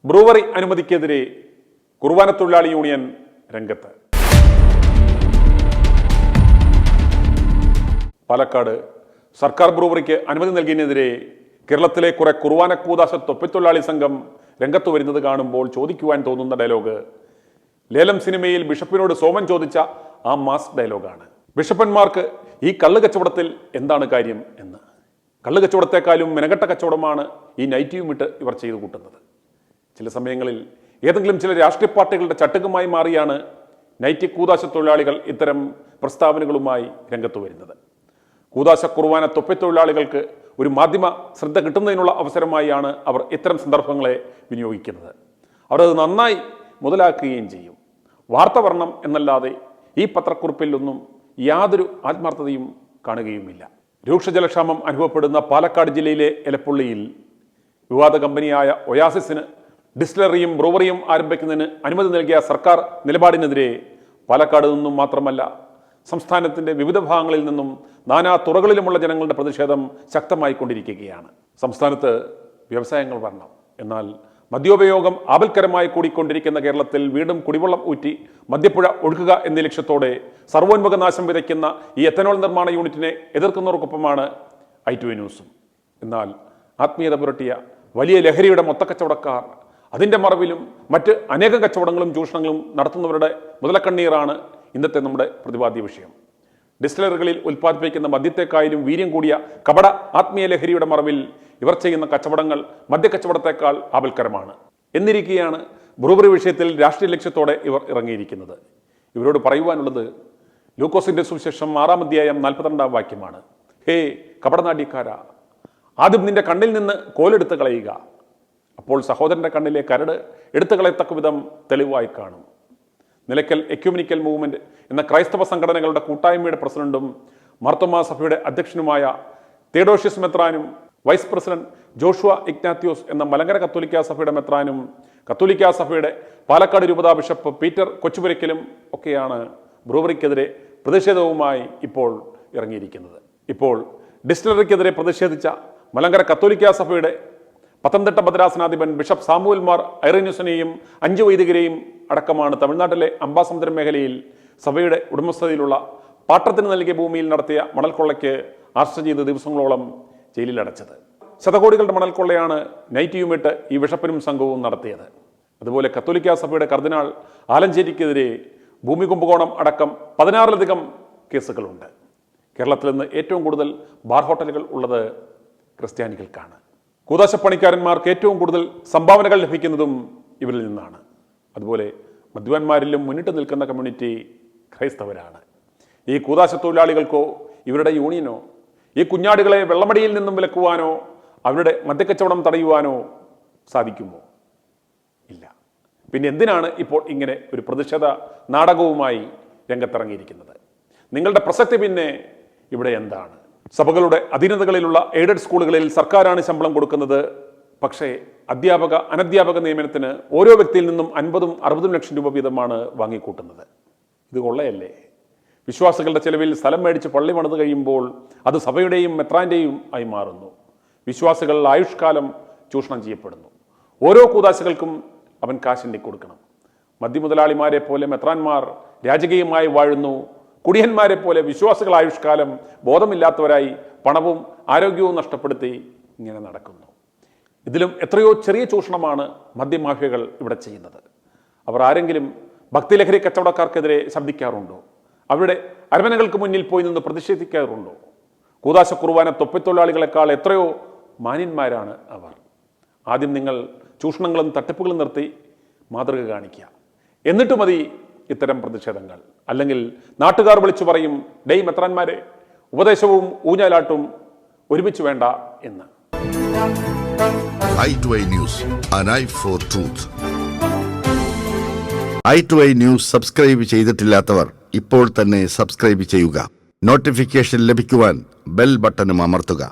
Brewery അനുമതിക്കെതിരെ കുർബാന തൊഴിലാളി union രംഗത്ത്. പാലക്കാട് സർക്കാർ ബ്രൂവറിക്ക് അനുമതി നൽകിയതിനെതിരെ കേരളത്തിലെ കുറെ കുർബാന കൂദാശ തൊപ്പിത്തൊഴിലാളി സംഘം രംഗത്ത് വരുന്നത് കാണുമ്പോൾ ചോദിക്കുവാൻ തോന്നുന്ന ഡയലോഗ് ലേലം സിനിമയിൽ ബിഷപ്പിനോട് സോമൻ ചോദിച്ച ആ മാസ് ഡയലോഗാണ്. ബിഷപ്പന്മാർക്ക് ഈ കള്ള് കച്ചവടത്തിൽ എന്താണ് കാര്യം എന്ന്. കള്ള് കച്ചവടത്തെക്കാളും മെനകെട്ട കച്ചവടമാണ് ഈ നൈറ്റിയും ഇട്ട് ഇവർ ചെയ്തു കൂട്ടുന്നത്. ചില സമയങ്ങളിൽ ഏതെങ്കിലും ചില രാഷ്ട്രീയ പാർട്ടികളുടെ ചട്ടുകമായി മാറിയാണ് നൈറ്റി കൂദാശ തൊഴിലാളികൾ ഇത്തരം പ്രസ്താവനകളുമായി രംഗത്ത് വരുന്നത്. കൂദാശ കുർബാന തൊപ്പിത്തൊഴിലാളികൾക്ക് ഒരു മാധ്യമ ശ്രദ്ധ കിട്ടുന്നതിനുള്ള അവസരമായാണ് അവർ ഇത്തരം സന്ദർഭങ്ങളെ വിനിയോഗിക്കുന്നത്. അവർ അത് നന്നായി മുതലാക്കുകയും ചെയ്യും. വാർത്ത വരണം എന്നല്ലാതെ ഈ പത്രക്കുറിപ്പിലൊന്നും യാതൊരു ആത്മാർത്ഥതയും കാണുകയുമില്ല. രൂക്ഷ ജലക്ഷാമം അനുഭവപ്പെടുന്ന പാലക്കാട് ജില്ലയിലെ എലപ്പുള്ളിയിൽ വിവാദ കമ്പനിയായ ഒയാസിസിന് ഡിസ്റ്റിലറിയും ബ്രൂവറിയും ആരംഭിക്കുന്നതിന് അനുമതി നൽകിയ സർക്കാർ നിലപാടിനെതിരെ പാലക്കാട് നിന്നും മാത്രമല്ല സംസ്ഥാനത്തിൻ്റെ വിവിധ ഭാഗങ്ങളിൽ നിന്നും നാനാ തുറകളിലുമുള്ള ജനങ്ങളുടെ പ്രതിഷേധം ശക്തമായിക്കൊണ്ടിരിക്കുകയാണ്. സംസ്ഥാനത്ത് വ്യവസായങ്ങൾ വരണം, എന്നാൽ മദ്യോപയോഗം ആപൽക്കരമായി കൂടിക്കൊണ്ടിരിക്കുന്ന കേരളത്തിൽ വീണ്ടും കുടിവെള്ളം ഊറ്റി മദ്യപ്പുഴ ഒഴുകുക എന്ന ലക്ഷ്യത്തോടെ സർവോന്മുഖ നാശം വിതയ്ക്കുന്ന ഈ എത്തനോൾ നിർമ്മാണ യൂണിറ്റിനെ എതിർക്കുന്നവർക്കൊപ്പമാണ് i2i ന്യൂസും. എന്നാൽ ആത്മീയത പുരട്ടിയ വലിയ ലഹരിയുടെ മൊത്തക്കച്ചവടക്കാർ, അതിൻ്റെ മറവിലും മറ്റ് അനേകം കച്ചവടങ്ങളും ചൂഷണങ്ങളും നടത്തുന്നവരുടെ മുതലക്കണ്ണീറാണ് ഇന്നത്തെ നമ്മുടെ പ്രതിപാദ്യ വിഷയം. ഡിസ്റ്റിലറികളിൽ ഉൽപ്പാദിപ്പിക്കുന്ന മദ്യത്തെക്കായാലും വീര്യം കൂടിയ കപട ആത്മീയ ലഹരിയുടെ മറവിൽ ഇവർ ചെയ്യുന്ന കച്ചവടങ്ങൾ മദ്യക്കച്ചവടത്തെക്കാൾ ആപൽക്കരമാണ്. എന്നിരിക്കെയാണ് ബ്രൂവറി വിഷയത്തിൽ രാഷ്ട്രീയ ലക്ഷ്യത്തോടെ ഇവർ ഇറങ്ങിയിരിക്കുന്നത്. ഇവരോട് പറയുവാനുള്ളത് ലൂക്കോസിന്റെ സുവിശേഷം 6-ാം അധ്യായം 42-ാം വാക്യമാണ്. ഹേ കപടനാട്യക്കാരാ, ആദ്യം നിന്റെ കണ്ണിൽ നിന്ന് കോലെടുത്ത് കളയുക, അപ്പോൾ സഹോദരന്റെ കണ്ണിലെ കരട് എടുത്തു കളയത്തക്ക വിധം തെളിവായി കാണും. നിലയ്ക്കൽ എക്യുമെനിക്കൽ മൂവ്മെന്റ് എന്ന ക്രൈസ്തവ സംഘടനകളുടെ കൂട്ടായ്മയുടെ പ്രസിഡന്റും മാർത്തോമാ സഭയുടെ അധ്യക്ഷനുമായ Theodosius മെത്രാനും vice president Joshua Ignatios എന്ന മലങ്കര കത്തോലിക്ക സഭയുടെ മെത്രാനും കത്തോലിക്ക സഭയുടെ പാലക്കാട് രൂപതാ ബിഷപ്പ് പീറ്റർ കൊച്ചുപുരയ്ക്കലും ഒക്കെയാണ് ബ്രൂവറിക്കെതിരെ പ്രതിഷേധവുമായി ഇപ്പോൾ ഇറങ്ങിയിരിക്കുന്നത്. ഇപ്പോൾ ഡിസ്റ്റിലറിക്കെതിരെ പ്രതിഷേധിച്ച മലങ്കര കത്തോലിക്ക സഭയുടെ പത്തനംതിട്ട ഭദ്രാസനാധിപൻ ബിഷപ്പ് സാമുവൽ മാർ ഐറേന്യൂസിനെയും 5 വൈദികരെയും അടക്കമാണ് തമിഴ്നാട്ടിലെ അംബാസമുദ്രം മേഖലയിൽ സഭയുടെ ഉടമസ്ഥതയിലുള്ള പാട്ടത്തിന് നൽകിയ ഭൂമിയിൽ നടത്തിയ മണൽക്കൊള്ളയ്ക്ക് അറസ്റ്റ് ചെയ്ത് ദിവസങ്ങളോളം ജയിലിൽ അടച്ചത്. ശതകോടികളുടെ മണൽക്കൊള്ളയാണ് നൈറ്റിയുമിട്ട് ഈ ബിഷപ്പിനും സംഘവും നടത്തിയത്. അതുപോലെ കത്തോലിക്ക സഭയുടെ കർദിനാൾ ആലഞ്ചേരിക്കെതിരെ ഭൂമി കുംഭകോണം അടക്കം 16-ലധികം കേസുകളുണ്ട്. കേരളത്തിൽ നിന്ന് ഏറ്റവും കൂടുതൽ ബാർ ഹോട്ടലുകൾ ഉള്ളത് ക്രിസ്ത്യാനികൾക്കാണ്. കൂദാശപ്പണിക്കാരന്മാർക്ക് ഏറ്റവും കൂടുതൽ സംഭാവനകൾ ലഭിക്കുന്നതും ഇവരിൽ നിന്നാണ്. അതുപോലെ മദ്യപന്മാരിലും മുന്നിട്ട് നിൽക്കുന്ന കമ്മ്യൂണിറ്റി ക്രൈസ്തവരാണ്. ഈ കൂദാശ തൊഴിലാളികൾക്കോ ഇവരുടെ യൂണിയനോ ഈ കുഞ്ഞാടുകളെ വെള്ളമടിയിൽ നിന്നും വിലക്കുവാനോ അവരുടെ മദ്യക്കച്ചവടം തടയുവാനോ സാധിക്കുമോ? ഇല്ല. പിന്നെ എന്തിനാണ് ഇപ്പോൾ ഇങ്ങനെ ഒരു പ്രതിഷേധ നാടകവുമായി രംഗത്തിറങ്ങിയിരിക്കുന്നത്? നിങ്ങളുടെ പ്രസക്തി പിന്നെ ഇവിടെ എന്താണ്? സഭകളുടെ അധീനതകളിലുള്ള എയ്ഡഡ് സ്കൂളുകളിൽ സർക്കാരാണ് ശമ്പളം കൊടുക്കുന്നത്. പക്ഷേ അധ്യാപക അനധ്യാപക നിയമനത്തിന് ഓരോ വ്യക്തിയിൽ നിന്നും 50-60 ലക്ഷം രൂപ വീതമാണ് വാങ്ങിക്കൂട്ടുന്നത്. ഇത് കൊള്ളയല്ലേ? വിശ്വാസികളുടെ ചെലവിൽ സ്ഥലം മേടിച്ച് പള്ളി പണിത് കഴിയുമ്പോൾ അത് സഭയുടെയും മെത്രാന്റെയും ആയി മാറുന്നു. വിശ്വാസികൾ ആയുഷ്കാലം ചൂഷണം ചെയ്യപ്പെടുന്നു. ഓരോ കൂദാശകൾക്കും അവൻ കാശിൻ്റെ കൊടുക്കണം. മദ്യമുതലാളിമാരെ പോലെ മെത്രാന്മാർ രാജകീയമായി വാഴുന്നു. കുടിയന്മാരെ പോലെ വിശ്വാസികൾ ആയുഷ്കാലം ബോധമില്ലാത്തവരായി പണവും ആരോഗ്യവും നഷ്ടപ്പെടുത്തി ഇങ്ങനെ നടക്കുന്നു. ഇതിലും എത്രയോ ചെറിയ ചൂഷണമാണ് മദ്യമാഫിയകൾ ഇവിടെ ചെയ്യുന്നത്. അവർ ആരെങ്കിലും ഭക്തിലഹരി കച്ചവടക്കാർക്കെതിരെ ശബ്ദിക്കാറുണ്ടോ? അവരുടെ അരമനകൾക്ക് മുന്നിൽ പോയി നിന്ന് പ്രതിഷേധിക്കാറുണ്ടോ? കൂദാശ കുർബാന തൊപ്പിത്തൊഴിലാളികളെക്കാൾ എത്രയോ മാന്യന്മാരാണ് അവർ. ആദ്യം നിങ്ങൾ ചൂഷണങ്ങളും തട്ടിപ്പുകളും നിർത്തി മാതൃക കാണിക്കുക. എന്നിട്ട് മതി ഇത്തരം പ്രതിഷേധങ്ങൾ. അല്ലെങ്കിൽ നാട്ടുകാർ വിളിച്ചു പറയും, ഡേയ് മെത്രാന്മാരെ, ഉപദേശവും ഊഞ്ഞാലാട്ടും ഒരുമിച്ച് വേണ്ട എന്ന്. i2i News, an eye for truth. i2i News subscribe ചെയ്തിട്ടില്ലാത്തവർ ഇപ്പോൾ തന്നെ സബ്സ്ക്രൈബ് ചെയ്യുക. നോട്ടിഫിക്കേഷൻ ലഭിക്കുവാൻ ബെൽ ബട്ടണും അമർത്തുക.